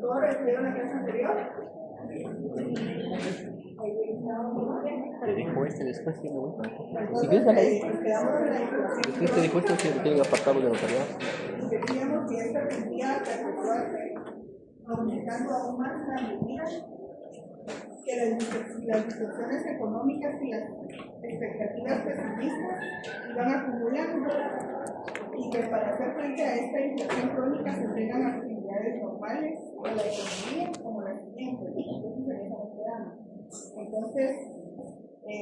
¿Todos recibieron la clase anterior? Te dejo después si me gusta. Si Entonces, quieres la quedamos en la información. después te dejo esto que tiene apartado de notariado. Decíamos que esta tendría que efectuarse aumentando aún más la medida que las distorsiones económicas y las expectativas pesimistas iban acumulando, y que para hacer frente a esta inflación crónica se frenan actividades normales de la economía como las siguientes. Entonces,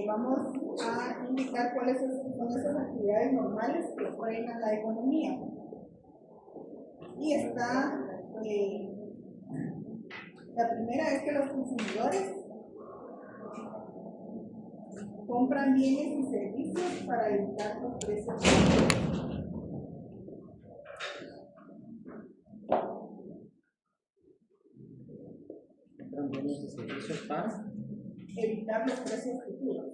vamos a indicar cuáles son esas actividades normales que frenan la economía. Y está, la primera es que los consumidores compran bienes y servicios para evitar los precios. Compran bienes y servicios para evitar los precios futuros.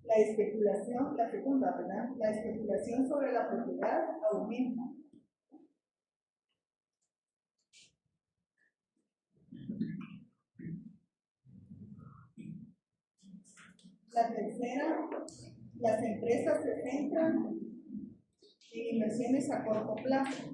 La especulación, la segunda, ¿verdad? La especulación sobre la propiedad aumenta. La tercera, las empresas se centran en inversiones a corto plazo.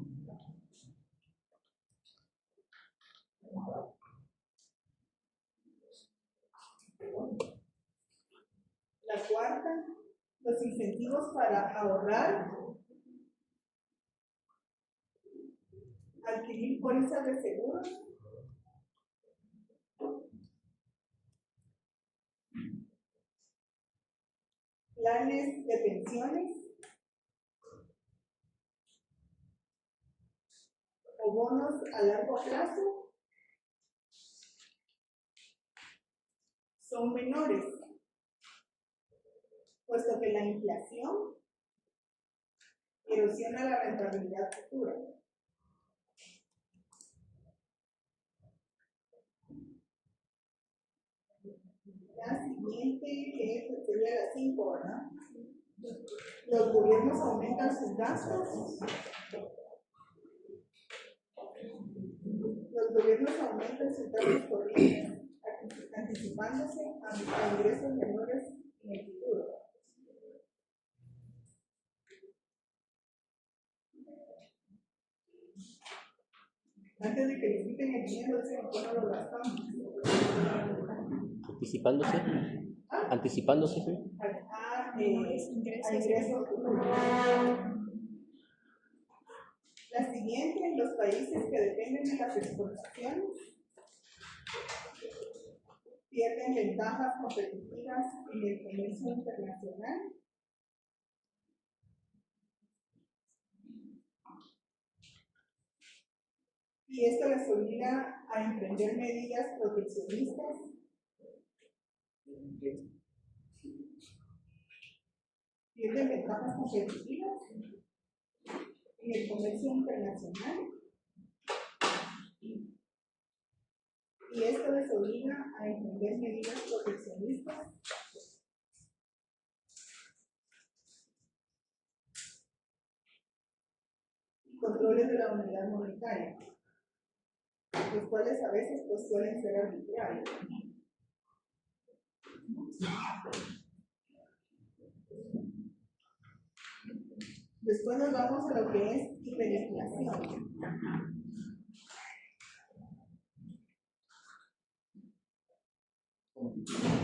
La cuarta, los incentivos para ahorrar, adquirir pólizas de seguros, planes de pensiones o bonos a largo plazo son menores, puesto que la inflación erosiona la rentabilidad futura. La siguiente, que sería la 5, ¿verdad? Los gobiernos aumentan sus gastos. Los gobiernos aumentan sus gastos corrientes, anticipándose a ingresos menores en el futuro. Antes de que les quiten el dinero, ¿por no lo gastamos? anticipándose. Anticipándose, sí. A ingresos futuros. La siguiente, los países que dependen de las exportaciones pierden ventajas competitivas en el comercio internacional. Y esto les obliga a emprender medidas proteccionistas pierden ventajas competitivas en el comercio internacional. Y esto les obliga a emprender medidas proteccionistas y controles de la unidad monetaria, los cuales a veces pues, suelen ser arbitrarios. Después nos vamos a lo que es hiperinflación.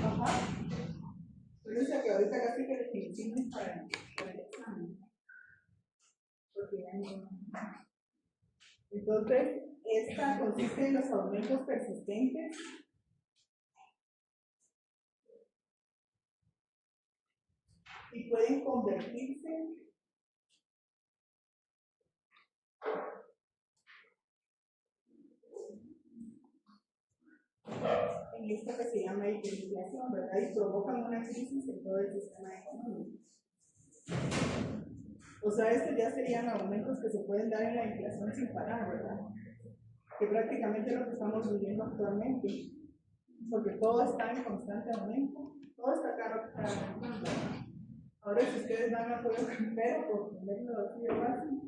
Ajá. Fíjense que ahorita casi que definiciones para el examen. Entonces, esta consiste en los aumentos persistentes y pueden convertirse en esto que se llama hiperinflación, ¿verdad? Y provocan una crisis en todo el sistema económico. O sea, estos ya serían aumentos que se pueden dar en la inflación sin parar, ¿verdad? Que prácticamente es lo que estamos viviendo actualmente, porque todo está en constante aumento, todo está caro, Ahora, si ustedes van a Pueblo Campero, por ponerlo así de fácil,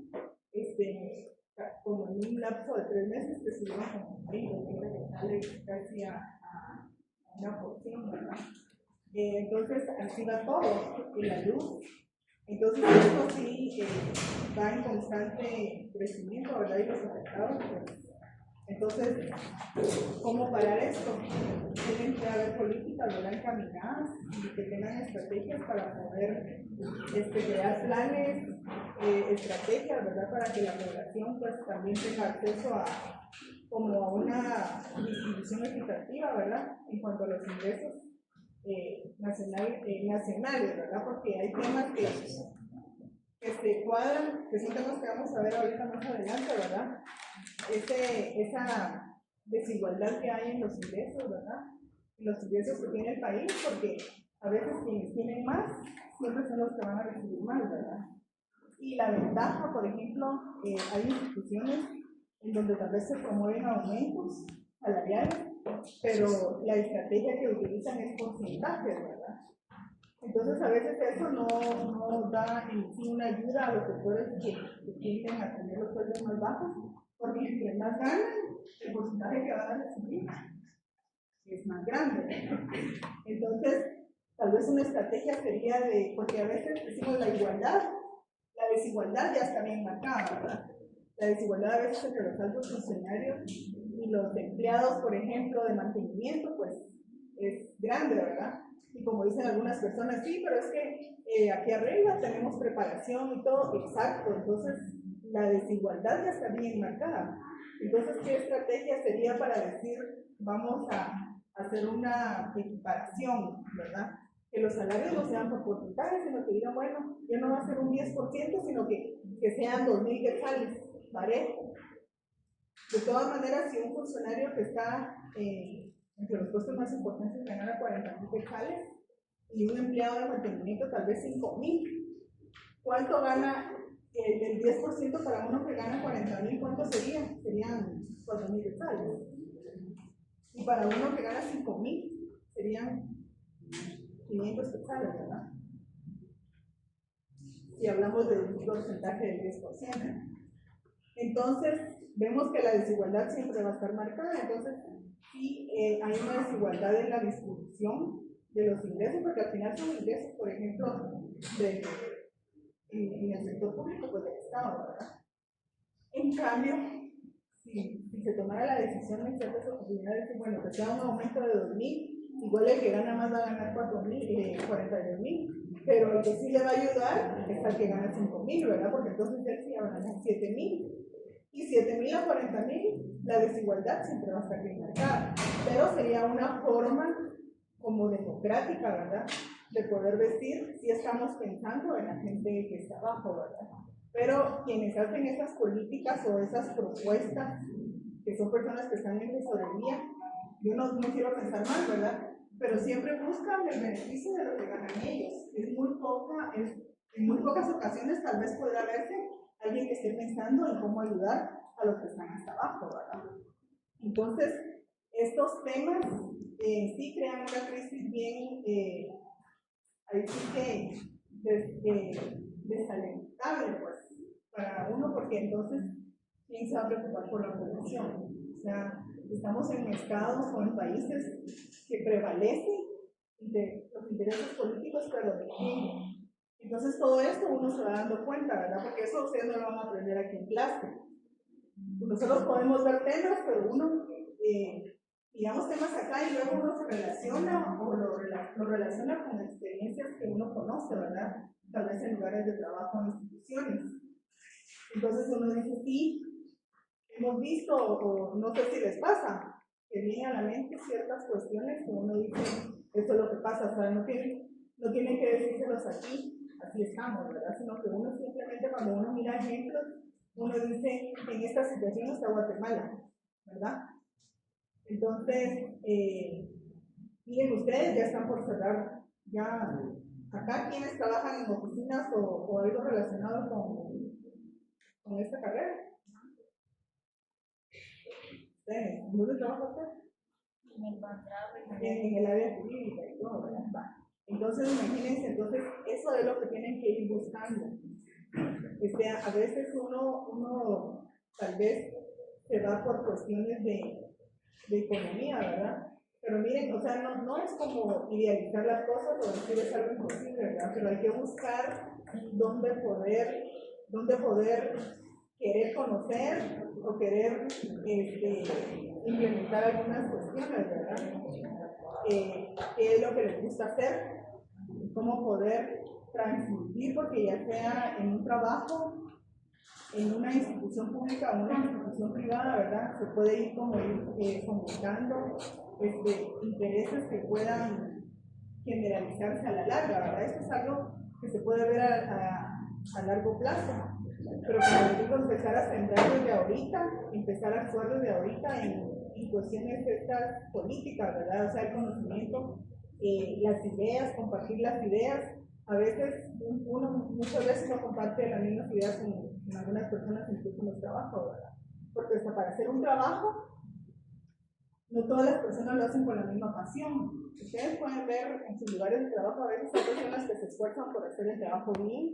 como en un lapso de 3 meses, que subieron como 20 vegetales casi a una porción, ¿verdad? Entonces, así va todo, y la luz. Entonces, esto sí va en constante crecimiento, ¿verdad? Y los afectados, pues. Entonces, ¿cómo parar esto? Tienen que haber políticas, ¿verdad?, encaminadas y que tengan estrategias para poder crear planes, estrategias, ¿verdad?, para que la población pues también tenga acceso a como a una distribución equitativa, ¿verdad?, en cuanto a los ingresos nacionales, ¿verdad?, porque hay temas que se cuadran, que son temas que vamos a ver ahorita más adelante, ¿verdad? Esa desigualdad que hay en los ingresos, ¿verdad? En los ingresos que tiene el país, porque a veces quienes tienen más siempre son los que van a recibir más, ¿verdad? Y la ventaja, por ejemplo, hay instituciones en donde tal vez se promueven aumentos salariales, pero la estrategia que utilizan es porcentajes, ¿verdad? Entonces, a veces eso no da en sí una ayuda a los sectores que tienden a tener los sueldos más bajos, porque entre más ganan, el porcentaje que van a recibir es más grande. Entonces, tal vez una estrategia sería porque a veces decimos la desigualdad ya está bien marcada, ¿verdad? La desigualdad a veces entre los altos funcionarios y los empleados, por ejemplo, de mantenimiento, pues es grande, ¿verdad? Y como dicen algunas personas, sí, pero es que aquí arriba tenemos preparación y todo, exacto, entonces la desigualdad ya está bien marcada. Entonces, ¿qué estrategia sería para decir, vamos a hacer una equiparación, ¿verdad? Que los salarios no sean por porcentaje, sino que digan, bueno, ya no va a ser un 10%, sino que sean 2,000 quetzales, parejo. De todas maneras, si un funcionario que está entre los puestos más importantes ganara 40,000 quetzales y un empleado de mantenimiento tal vez 5,000, ¿cuánto gana el 10% para uno que gana 40,000? ¿Cuánto sería? Serían 4,000 quetzales. Y para uno que gana 5,000 serían 500 quetzales, ¿verdad? Si hablamos de un porcentaje del 10%. Entonces, vemos que la desigualdad siempre va a estar marcada. Entonces, sí hay una desigualdad en la distribución de los ingresos, porque al final son ingresos, por ejemplo, en el sector público, pues del Estado, ¿verdad? En cambio, si se tomara la decisión en ciertas oportunidades, bueno, que sea un aumento de 2,000, igual el que gana más va a ganar 42,000, pero el que sí le va a ayudar es al que gana 5,000, ¿verdad? Porque entonces él sí va a ganar 7,000. Y 7,000 a 40,000, la desigualdad siempre va a estar bien marcada. Pero sería una forma como democrática, ¿verdad?, de poder decir si estamos pensando en la gente que está abajo, ¿verdad? Pero quienes hacen esas políticas o esas propuestas, que son personas que están en tesorería, yo no quiero pensar mal, ¿verdad?, pero siempre buscan el beneficio de lo que ganan ellos. En muy pocas ocasiones tal vez podrá verse alguien que esté pensando en cómo ayudar a los que están hasta abajo, ¿verdad? Entonces, estos temas sí crean una crisis bien, ahí sí que desalentable, pues, para uno, porque entonces, ¿quién se va a preocupar por la población? O sea, estamos en estados o en países que prevalecen de los intereses políticos, pero de quién. Entonces, todo esto uno se va dando cuenta, ¿verdad? Porque eso ustedes no lo van a aprender aquí en clase. Nosotros podemos ver temas, pero uno, digamos temas acá y luego uno se relaciona o lo relaciona con experiencias que uno conoce, ¿verdad? Tal vez en lugares de trabajo o instituciones. Entonces uno dice, sí, hemos visto, o no sé si les pasa, que vienen a la mente ciertas cuestiones que uno dice, esto es lo que pasa, o sea, no tienen que decírselos aquí, así estamos, ¿verdad? Sino que uno simplemente cuando uno mira ejemplos, uno dice, en esta situación está Guatemala, ¿verdad? Entonces, miren, ustedes ya están por cerrar, ya acá quienes trabajan en oficinas o algo relacionado con esta carrera. ¿Dónde trabaja usted? En el área jurídica y todo, ¿verdad? Entonces, imagínense, entonces, eso es lo que tienen que ir buscando. A veces uno tal vez se va por cuestiones de economía, ¿verdad? Pero miren, o sea, no es como idealizar las cosas o decir es algo imposible, ¿verdad? Pero hay que buscar dónde poder querer conocer o querer implementar algunas cuestiones, ¿verdad? ¿Qué es lo que les gusta hacer? Cómo poder transmitir, porque ya sea en un trabajo, en una institución pública o una institución privada, ¿verdad? Se puede ir como comunicando intereses que puedan generalizarse a la larga, ¿verdad? Esto es algo que se puede ver a largo plazo, pero como les digo, empezar a sembrar desde ahorita, empezar a actuar desde ahorita en cuestiones de estas políticas, ¿verdad? O sea, el conocimiento, las ideas, compartir las ideas. A veces, muchas veces no comparte las mismas ideas con algunas personas, incluso en los trabajos, ¿verdad? Porque hasta para hacer un trabajo, no todas las personas lo hacen con la misma pasión. Ustedes pueden ver en sus lugares de trabajo, a veces hay personas que se esfuerzan por hacer el trabajo bien,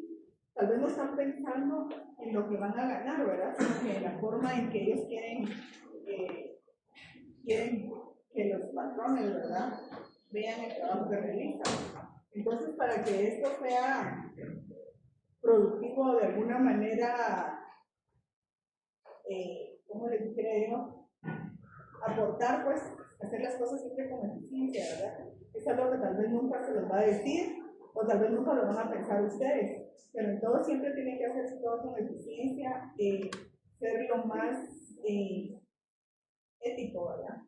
tal vez no están pensando en lo que van a ganar, ¿verdad? Sino que en la forma en que ellos quieren que los patrones, ¿verdad?, vean el trabajo que realizan. Entonces, para que esto sea productivo de alguna manera, ¿cómo les dijera yo? Aportar, pues, hacer las cosas siempre con eficiencia, ¿verdad? Es algo que tal vez nunca se los va a decir, o tal vez nunca lo van a pensar ustedes, pero en todo siempre tienen que hacerse todo con eficiencia, ser lo más ético, ¿verdad?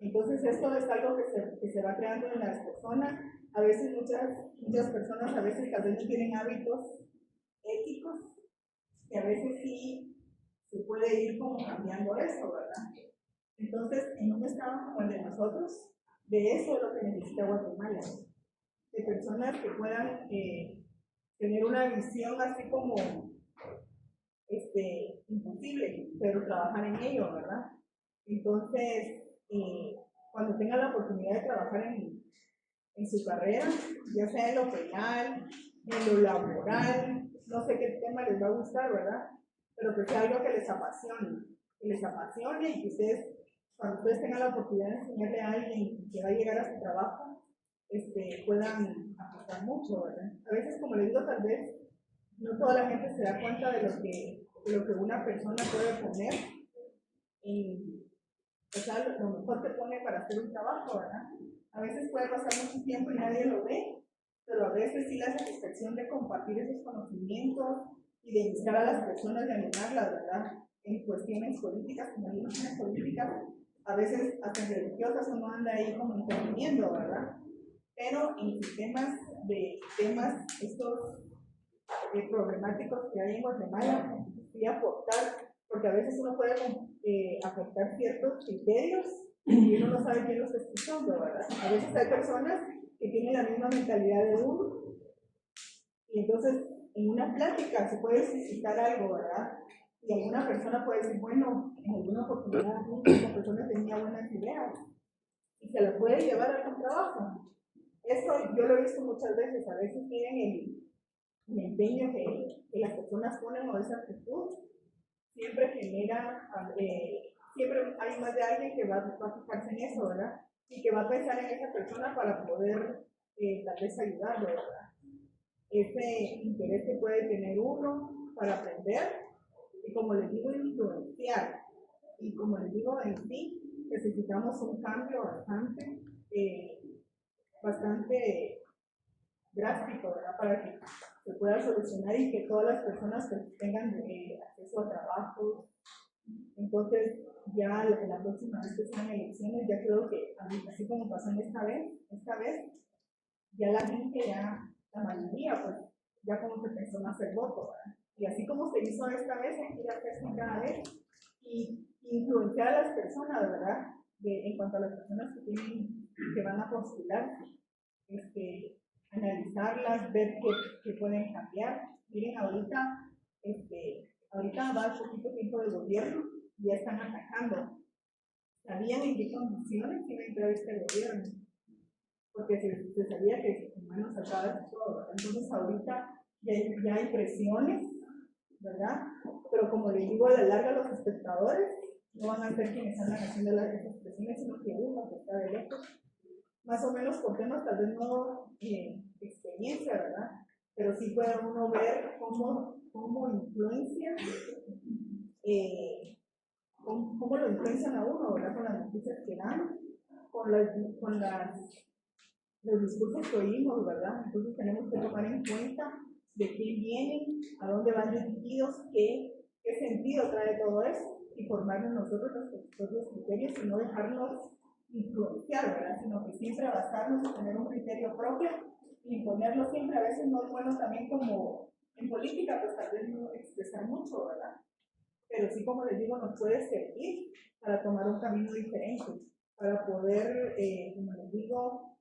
Entonces esto es algo que se va creando en las personas. A veces muchas personas a veces tal vez no tienen hábitos éticos, que a veces sí se puede ir como cambiando eso, ¿verdad? Entonces, en un estado como el de nosotros, de eso es lo que necesita Guatemala, de personas que puedan tener una visión así como imposible, pero trabajar en ello, ¿verdad? Entonces, cuando tengan la oportunidad de trabajar en su carrera, ya sea en lo penal, en lo laboral, no sé qué tema les va a gustar, ¿verdad? Pero que sea algo que les apasione y que ustedes, cuando ustedes tengan la oportunidad de enseñarle a alguien que va a llegar a su trabajo, puedan aportar mucho, ¿verdad? A veces, como les digo, tal vez no toda la gente se da cuenta de lo que una persona puede poner en, o sea, lo mejor que pone para hacer un trabajo, ¿verdad? A veces puede pasar mucho tiempo y nadie lo ve, pero a veces sí la satisfacción de compartir esos conocimientos y de invitar a las personas y animarlas, ¿verdad? En cuestiones políticas, como en cuestiones políticas, a veces hasta religiosas uno anda ahí como interviniendo, ¿verdad? Pero en temas estos problemáticos que hay en Guatemala, y aportar, porque a veces uno puede aportar ciertos criterios y uno no sabe quién los está escuchando, ¿verdad? A veces hay personas que tienen la misma mentalidad de uno y entonces en una plática se puede suscitar algo, ¿verdad? Y alguna persona puede decir, bueno, en alguna oportunidad esa persona tenía buenas ideas y se las puede llevar a algún trabajo. Eso yo lo he visto muchas veces, a veces tienen el empeño que las personas ponen o esa actitud, siempre genera, siempre hay más de alguien que va a fijarse en eso, ¿verdad? Y que va a pensar en esa persona para poder tal vez ayudarlo, ¿verdad? Ese interés que puede tener uno para aprender y, como les digo, influenciar. Y como les digo, en sí necesitamos un cambio bastante drástico, ¿verdad? Para que se pueda solucionar y que todas las personas tengan acceso a trabajo. Entonces, ya la próxima vez que sean elecciones, ya creo que, así como pasó en esta vez, ya la gente, la mayoría, pues, ya como que pensó en hacer voto, ¿verdad? Y así como se hizo esta vez, hay que hacerse cada vez y influenciar a las personas, ¿verdad? En cuanto a las personas que van a postular, analizarlas, ver qué pueden cambiar. Miren, ahorita va poquito tiempo del gobierno y ya están atacando. ¿Sabían en qué condiciones iba a entrar este gobierno? porque se sabía que humanos saltaban todo, ¿verdad? Entonces ahorita ya hay presiones, ¿verdad? Pero como les digo, a la larga los espectadores no van a ser quienes andan haciendo las presiones, sino que uno que está de lejos, más o menos por temas tal vez no experiencia, ¿verdad? Pero sí puede uno ver cómo influencia, cómo lo influencian a uno, ¿verdad? Con las noticias que dan, con los discursos que oímos, ¿verdad? Entonces tenemos que tomar en cuenta de quién vienen, a dónde van dirigidos, qué sentido trae todo eso, y formarnos nosotros nuestros propios criterios y no dejarnos influenciar, ¿verdad? Sino que siempre basarnos en tener un criterio propio y imponerlo siempre. A veces no es bueno también, como en política, pues tal vez no expresar mucho, ¿verdad? Pero sí, como les digo, nos puede servir para tomar un camino diferente, para poder, como les digo,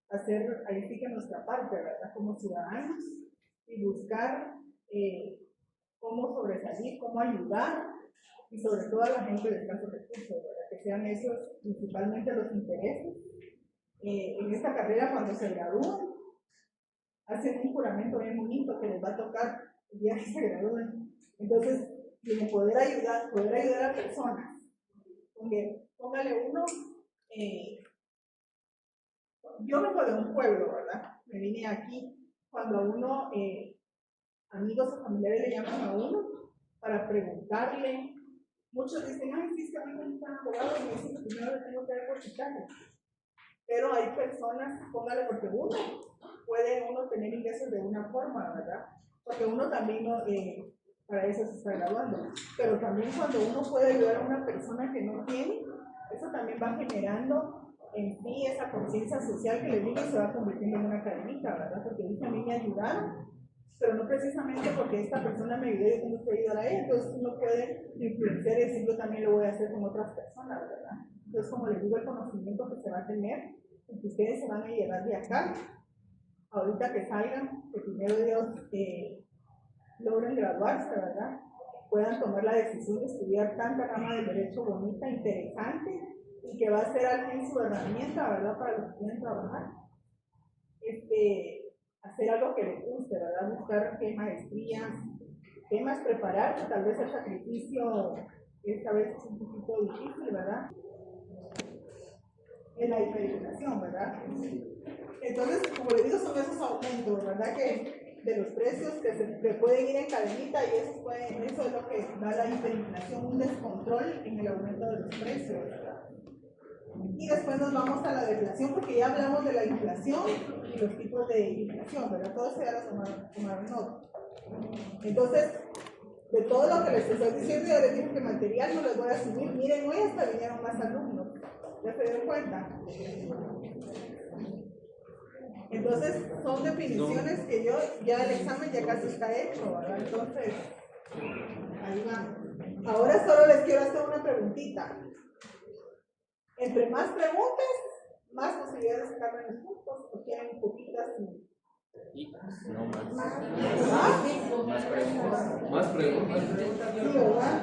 hacer ahí sí que nuestra parte, ¿verdad? Como ciudadanos, y buscar cómo sobresalir, cómo ayudar, y sobre todo a la gente de escasos recursos, ¿verdad? Que sean esos principalmente los intereses. En esta carrera, cuando se gradúan, hacen un juramento bien bonito que les va a tocar el día que se gradúen. Entonces, poder ayudar a personas. Póngale uno, yo vengo de un pueblo, ¿verdad? Me vine aquí cuando a uno, amigos o familiares le llaman a uno para preguntarle. Muchos dicen, ay, sí, es que a mí me gusta abogado, y me dicen que primero le tengo que depositar. Pero hay personas, póngale, porque puede uno tener ingresos de una forma, ¿verdad? Porque uno también para eso se está graduando. Pero también cuando uno puede ayudar a una persona que no tiene, eso también va generando en ti esa conciencia social que le digo, y se va convirtiendo en una cadenita, ¿verdad? Porque dice, a mí me ayudaron, pero no precisamente porque esta persona me ayudó, yo tengo que ayudar a ella. Entonces uno puede influenciar y decir, yo también lo voy a hacer con otras personas, ¿verdad? Entonces, como les digo, el conocimiento que se va a tener, y que ustedes se van a llevar de acá, ahorita que salgan, que primero Dios logren graduarse, ¿verdad? Puedan tomar la decisión de estudiar tanta rama del derecho bonita, interesante, y que va a ser al fin su herramienta, ¿verdad? Para los que quieren trabajar. Hacer algo que les guste, ¿verdad? Buscar qué maestrías, qué más prepararse. Tal vez el sacrificio esta vez es un poquito difícil, ¿verdad? En la hiperinflación, ¿verdad? Entonces, como les digo, son esos aumentos, ¿verdad? Que de los precios que pueden ir en cadenita, y eso es lo que da la hiperinflación, un descontrol en el aumento de los precios, ¿verdad? Y después nos vamos a la deflación, porque ya hablamos de la inflación y los tipos de inflación, ¿verdad? Todo eso ya lo tomaron nota. Entonces, de todo lo que les estoy diciendo, ya les dije que material no les voy a subir. Miren, hoy hasta vinieron más alumnos. ¿Ya se dieron cuenta? Entonces, son definiciones que ya el examen ya casi está hecho, ¿verdad? Entonces, ahí vamos. Ahora solo les quiero hacer una preguntita. Entre más preguntas, más posibilidades de sacar menos puntos, o quieren poquitas y no más. Más preguntas. Más preguntas. Sí, ¿verdad?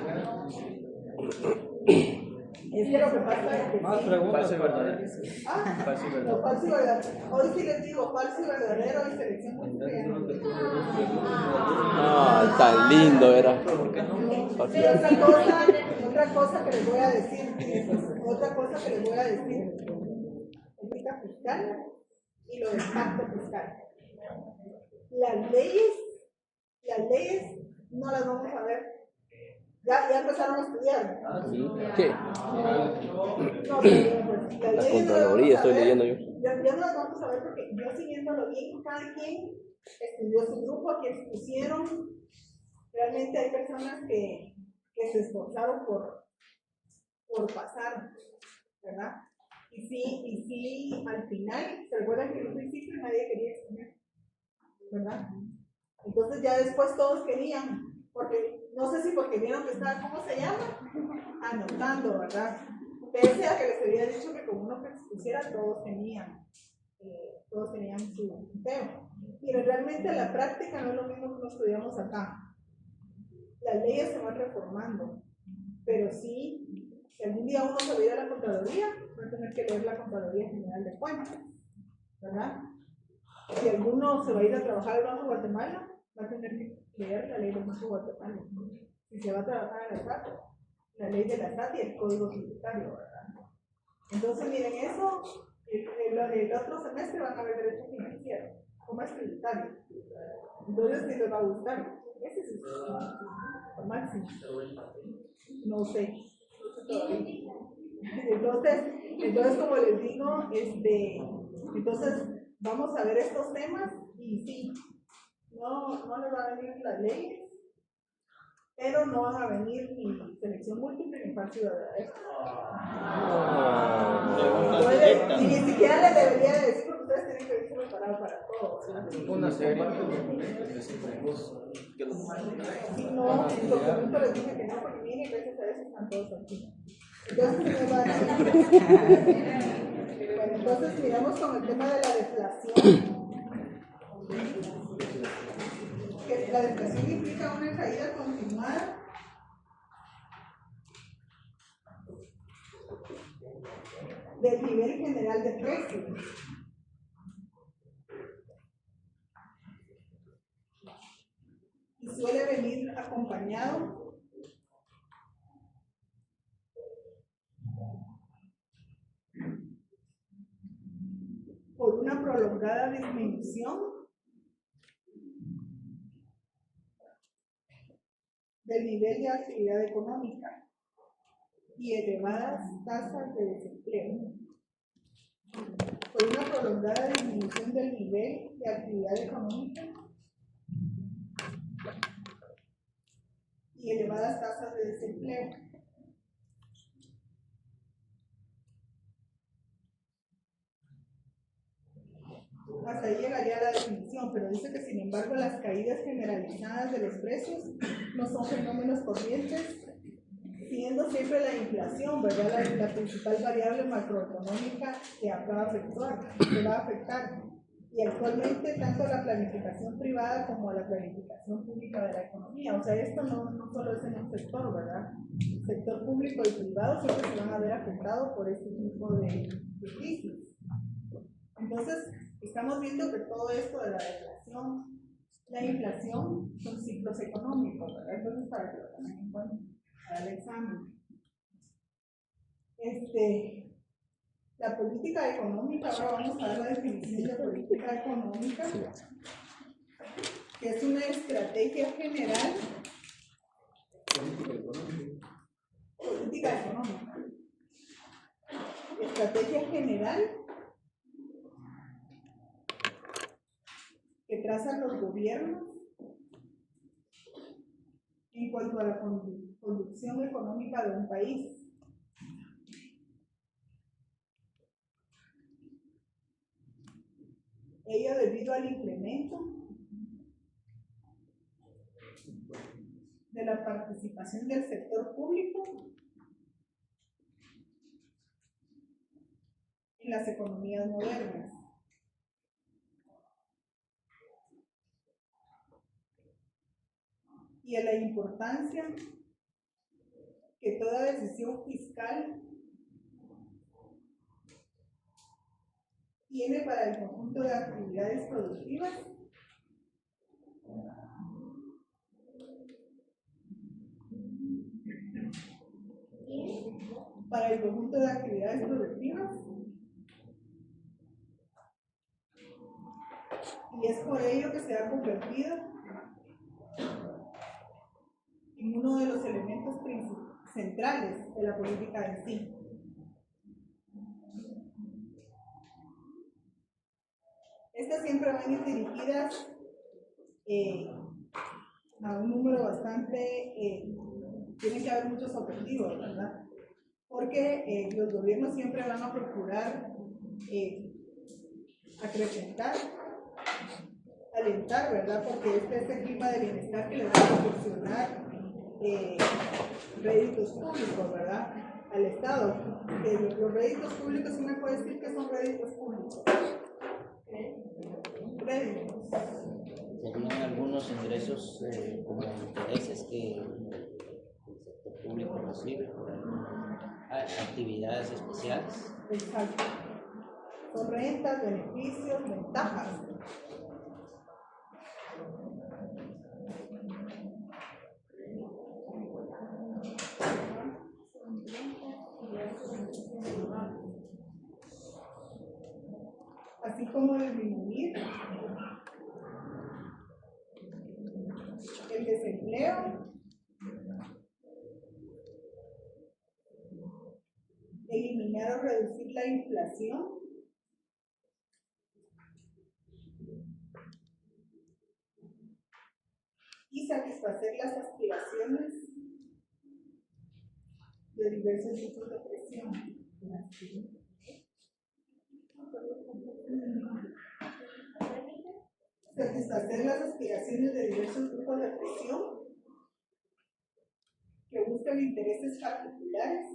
Es que lo que pasa es que Más preguntas. Falso y verdadero. Falso y verdadero. Falso y verdadero. Hoy sí les digo falso y verdadero y selección múltiple. Tan lindo era. Y otra cosa que les voy a decir, ética fiscal y lo del pacto fiscal. Las leyes no las vamos a ver. Ya empezaron a estudiar. ¿Qué? No, pues, La Contraloría estoy leyendo yo. Ya no las vamos a ver, porque yo siguiéndolo bien, cada quien estudió su grupo, que expusieron. Realmente hay personas que se esforzaron por pasar, ¿verdad? Y sí, al final, se recuerdan que en un principio nadie quería estudiar, ¿verdad? Entonces ya después todos querían, porque no sé si porque vieron que estaba, ¿cómo se llama? Anotando, ¿verdad? Pese a que les había dicho que como uno que expusiera, todos tenían su tema. Pero realmente la práctica no es lo mismo que nos estudiamos acá. Las leyes se van reformando, pero sí, si algún día uno se va a ir a la Contraloría, va a tener que leer la Contraloría General de Cuentas, ¿verdad? Si alguno se va a ir a trabajar al Banco de Guatemala, va a tener que leer la ley del Banco de Guatemala. Si se va a trabajar en la SAT, la ley de la SAT y el código tributario, ¿verdad? Entonces, miren, eso, el otro semestre van a ver derecho financiero, como es tributario. Entonces, si les va a gustar, ese es el máximo. No sé todavía. Entonces, como les digo, entonces vamos a ver estos temas y sí, no les van a venir las leyes, pero no van a venir ni selección múltiple ni par ciudadana. Y ni siquiera les debería decir porque ustedes tienen que irse preparados para todo. Una serie. Si no, el documento les dije que no, porque miren, gracias a eso están todos aquí. Entonces, ¿qué me van a decir? Bueno, entonces miramos con el tema de la deflación. Que la deflación implica una caída continuada del nivel general de precios. Y suele venir acompañado por una prolongada disminución del nivel de actividad económica y elevadas tasas de desempleo. Por una prolongada disminución del nivel de actividad económica y elevadas tasas de desempleo. Hasta ahí llegaría la definición, pero dice que sin embargo las caídas generalizadas de los precios no son fenómenos corrientes, siendo siempre la inflación, ¿verdad? La principal variable macroeconómica que va a afectar. Y actualmente tanto a la planificación privada como a la planificación pública de la economía. O sea, esto no solo es en un sector, ¿verdad? El sector público y privado siempre se van a ver afectados por este tipo de crisis. Entonces, estamos viendo que todo esto de la deflación, la inflación, son ciclos económicos, ¿verdad? Entonces, para que lo tengan en cuenta para el examen. La política económica, ahora vamos a ver la definición de política económica, que es una estrategia general. Política económica. Estrategia general que trazan los gobiernos en cuanto a la conducción económica de un país. Ello debido al incremento de la participación del sector público en las economías modernas. Y a la importancia que toda decisión fiscal tiene para el conjunto de actividades productivas y es por ello que se ha convertido en uno de los elementos centrales de la política en sí. Estas siempre van a ir dirigidas a un número bastante, tienen que haber muchos objetivos, ¿verdad? Porque los gobiernos siempre van a procurar acrecentar, alentar, ¿verdad? Porque este clima de bienestar que le va a proporcionar réditos públicos, ¿verdad? Al Estado. Los réditos públicos, ¿sí me puede decir que son réditos públicos? Réditos. Serían algunos ingresos como intereses que el sector público recibe por actividades especiales. Exacto. Son rentas, beneficios, ventajas. Así como disminuir el desempleo, eliminar o reducir la inflación, y satisfacer las aspiraciones de diversos tipos de presión. Satisfacer las aspiraciones de diversos grupos de presión que buscan intereses particulares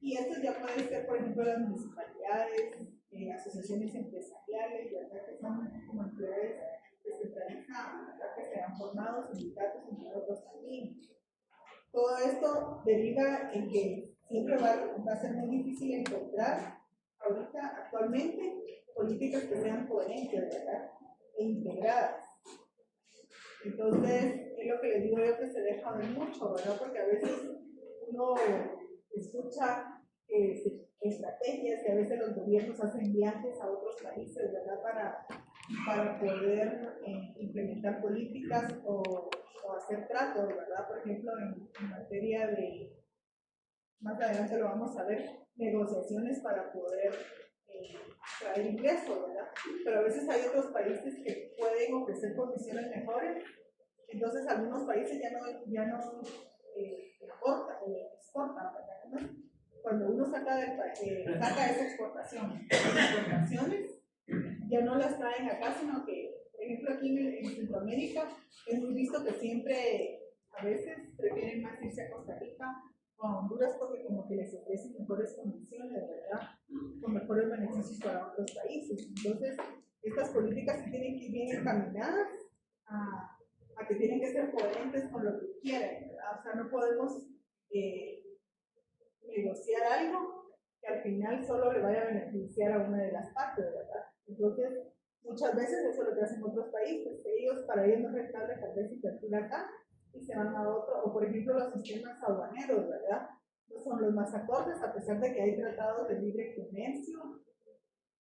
y esto ya puede ser, por ejemplo, las municipalidades, asociaciones empresariales, ¿verdad? Que son como entidades descentralizadas, ¿verdad? Que se han formado, sindicatos, entre otros también. Todo esto deriva en que siempre va a ser muy difícil encontrar ahorita, actualmente, políticas que sean coherentes, ¿verdad? E integradas. Entonces, es lo que les digo yo, que se deja ver mucho, ¿verdad? Porque a veces uno escucha estrategias, que a veces los gobiernos hacen viajes a otros países, ¿verdad? Para poder implementar políticas o hacer tratos, ¿verdad? Por ejemplo, en materia de, más adelante lo vamos a ver, negociaciones para poder traer ingresos, ¿verdad? Pero a veces hay otros países que pueden ofrecer condiciones mejores, entonces algunos países ya no exportan, ¿verdad? ¿No? Cuando uno saca esa exportación, las exportaciones ya no las traen acá, sino que, por ejemplo, aquí en Centroamérica es muy visto que siempre, a veces, prefieren más irse a Costa Rica o a Honduras porque como que les ofrecen mejores condiciones, ¿verdad? Con mejores beneficios para otros países. Entonces, estas políticas sí tienen que ir bien encaminadas a que tienen que ser coherentes con lo que quieren, ¿verdad? O sea, no podemos negociar algo que al final solo le vaya a beneficiar a una de las partes, ¿verdad? Entonces, muchas veces eso es lo que hacen otros países, que ellos, para ellos no es rentable tal vez invertir acá y se van a otro, o por ejemplo los sistemas aduaneros, ¿verdad? No son los más acordes, a pesar de que hay tratados de libre comercio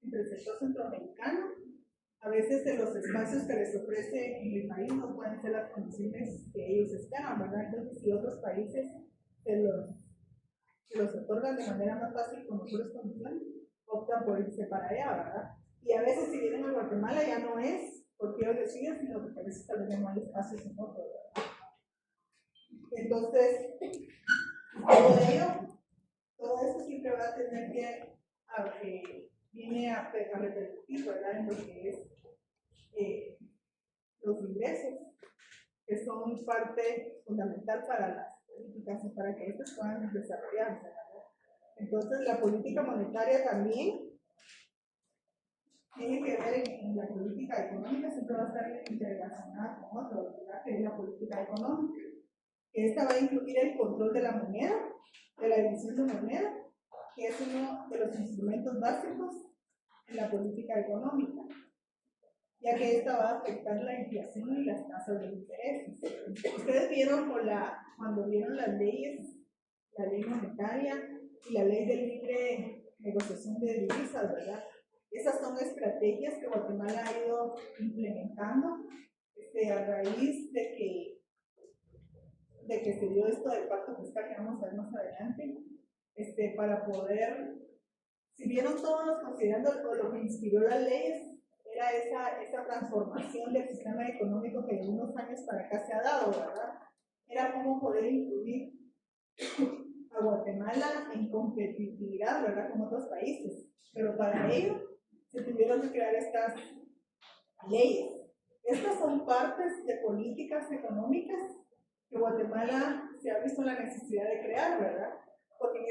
entre el sector centroamericano. A veces de los espacios que les ofrece en el país no pueden ser las condiciones que ellos esperan, ¿verdad? Entonces, si otros países se los otorgan de manera más fácil con mejores condiciones, optan por irse para allá, ¿verdad? Y a veces si vienen a Guatemala ya no es porque ellos deciden, sino porque a veces tal vez ya no hay espacios en otro, ¿verdad? Entonces, todo esto siempre va a tener que viene a repercutir, ¿verdad? En lo que es los ingresos, que son parte fundamental para las políticas y para que estas puedan desarrollarse, ¿verdad? Entonces, la política monetaria también tiene que ver en la política económica, siempre va a estar interrelacionada con otro, ¿verdad? Que es la política económica. Esta va a incluir el control de la moneda, de la emisión de moneda, que es uno de los instrumentos básicos en la política económica, ya que esta va a afectar la inflación y las tasas de interés. Ustedes vieron cuando vieron las leyes, la ley monetaria y la ley de libre negociación de divisas, ¿verdad? Esas son estrategias que Guatemala ha ido implementando a raíz de que se dio esto del pacto fiscal que vamos a ver más adelante, para poder, si vieron todos considerando lo que inspiró las leyes, era esa transformación del sistema económico que de unos años para acá se ha dado, ¿verdad? Era cómo poder incluir a Guatemala en competitividad, ¿verdad? Con otros países, pero para ello se tuvieron que crear estas leyes. Estas son partes de políticas económicas que Guatemala se ha visto la necesidad de crear, ¿verdad? Porque en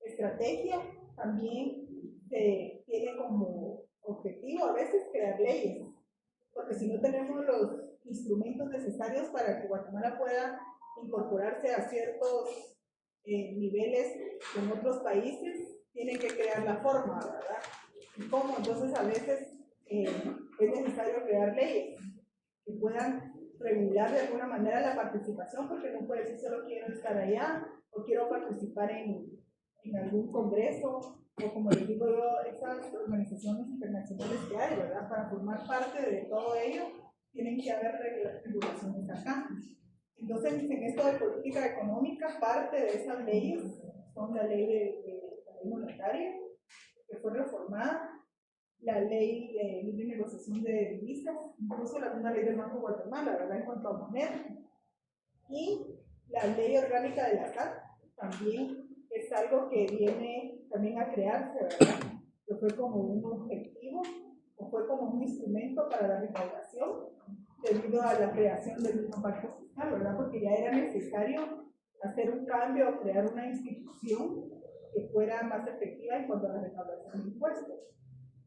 estrategia también se tiene como objetivo a veces crear leyes, porque si no tenemos los instrumentos necesarios para que Guatemala pueda incorporarse a ciertos niveles en otros países, tienen que crear la forma, ¿verdad? ¿Y cómo? Entonces a veces es necesario crear leyes que puedan regular de alguna manera la participación, porque no puede decir solo quiero estar allá o quiero participar en algún congreso, o como les digo yo, esas organizaciones internacionales que hay, ¿verdad? Para formar parte de todo ello, tienen que haber regulaciones acá. Entonces, en esto de política económica, parte de esas leyes son la ley de la ley monetaria, que fue reformada, la ley de libre negociación de divisas, incluso la misma ley del Banco de Guatemala, ¿verdad? En cuanto a moneda, y la ley orgánica de la SAT también es algo que viene también a crearse, ¿verdad? Que fue como un objetivo o fue como un instrumento para la recaudación debido a la creación del mismo pacto fiscal, ¿verdad? Porque ya era necesario hacer un cambio o crear una institución que fuera más efectiva en cuanto a la recaudación de impuestos.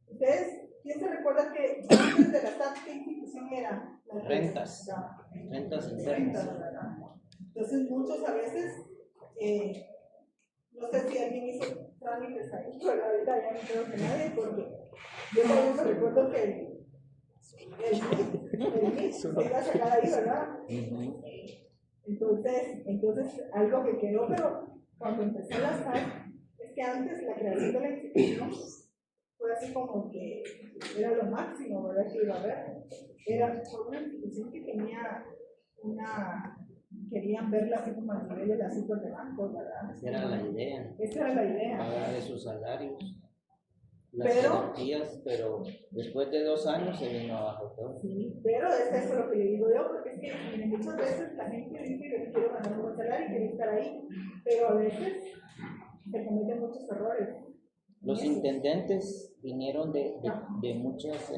Ustedes, ¿quién se recuerda que antes de la SAT qué institución era? Rentas. Rentas internas. ¿Verdad? Entonces muchos a veces, no sé si alguien hizo trámites ahí, pero ahorita ya no creo que nadie, porque yo también recuerdo que el MIT se iba a sacar ahí, ¿verdad? Entonces algo que quedó, pero cuando empezó la SAT, es que antes la creación de la institución fue así como que era lo máximo, ¿verdad? Que iba a haber. Era una institución que tenía querían verla así como a nivel de las citas de banco, ¿verdad? Esa era la idea. Esa era la idea. Pagarle sus salarios, las Pero, garantías, pero después de 2 años se vino abajo todo. Sí, pero es eso lo que le digo yo, porque es que muchas veces la gente dice que quiero ganar un buen salario y quiere estar ahí, pero a veces se cometen muchos errores. Los intendentes vinieron de muchas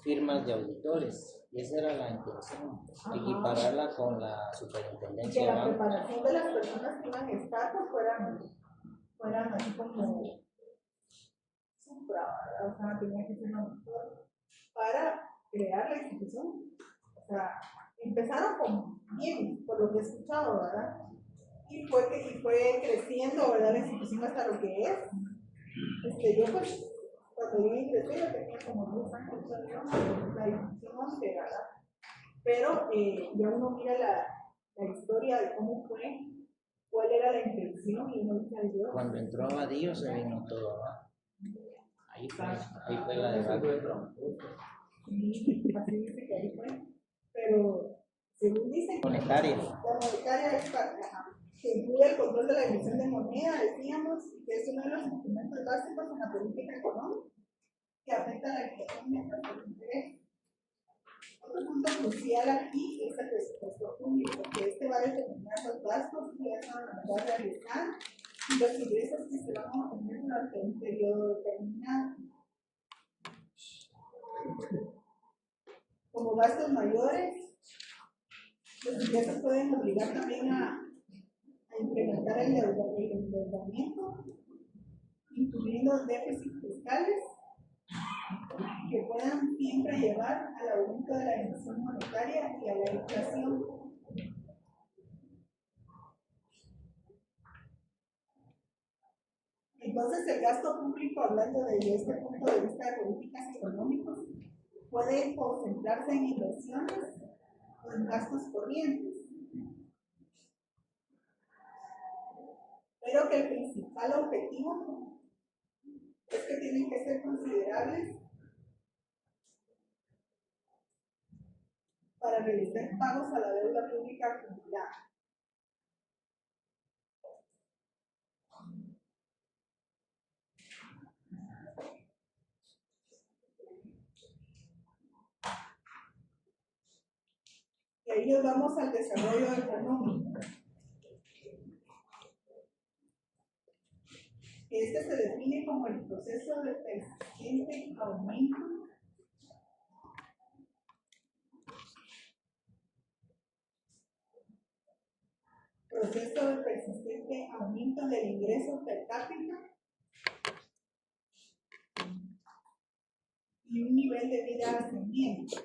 firmas de auditores, y esa era la intención, equipararla con la superintendencia que de la banco. preparación de las personas que iban a estar pues fueran así como supra, ¿verdad? O sea, tenía que ser lo mejor para crear la institución. O sea, empezaron con bien, por lo que he escuchado, ¿verdad? Y fue creciendo, ¿verdad? La institución hasta lo que es. Yo pues, cuando yo ingresé, yo tenía como 10 años, la institución 11, ¿verdad? Pero ya uno mira la historia de cómo fue, cuál era la intención y uno dice, Dios. Cuando entró Abadío se vino todo abajo. Ahí fue la debacle. Sí, así dice que ahí fue. Pero, según dicen, Monetaria. la monetaria es que incluye el control de la emisión de moneda, decíamos, que es uno de los instrumentos básicos en la política económica que afecta a la economía y los intereses. Otro punto crucial aquí es el presupuesto público, que va a determinar los gastos que se van a realizar y los ingresos que se van a obtener durante un periodo determinado. Como gastos mayores, los ingresos pueden obligar también a incrementar el endeudamiento, incluyendo déficits fiscales que puedan siempre llevar al aumento de la emisión monetaria y a la inflación. Entonces, el gasto público, hablando desde este punto de vista de políticas económicas, puede concentrarse en inversiones o en gastos corrientes, pero que el principal objetivo es que tienen que ser considerables para realizar pagos a la deuda pública acumulada. Y ahí nos vamos al desarrollo económico. Este se define como el proceso de persistente aumento del ingreso per cápita y un nivel de vida ascendiente.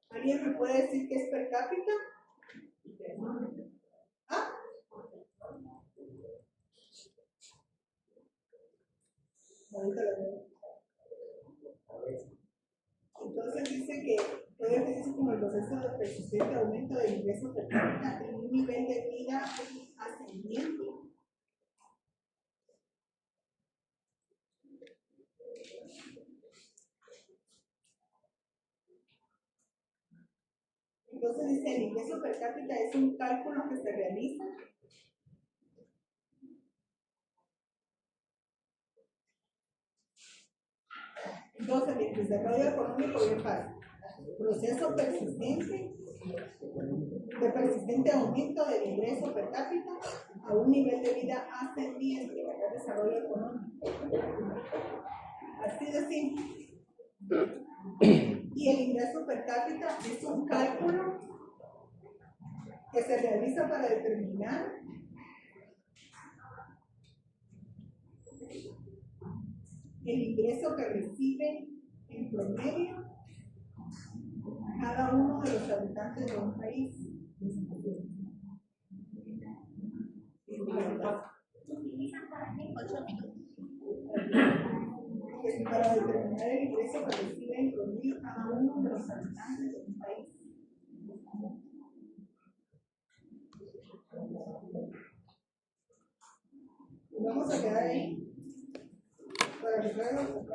¿Alguien me puede decir qué es per cápita? ¿Ah? Ahorita lo veo. Entonces dice que puede verse como el proceso de persistente aumento del ingreso per cápita en un nivel de vida ascendiente. Entonces dice, el ingreso per cápita es un cálculo que se realiza entonces el desarrollo económico bien fácil. Proceso persistente de persistente aumento del ingreso per cápita a un nivel de vida ascendiente, ¿verdad? Desarrollo económico. Así de simple. Y el ingreso per cápita es un cálculo que se realiza para determinar el ingreso que recibe en promedio cada uno de los habitantes de un país. Para determinar el ingreso que recibe en promedio cada uno de los habitantes de un país. Vamos a quedar ahí para que luego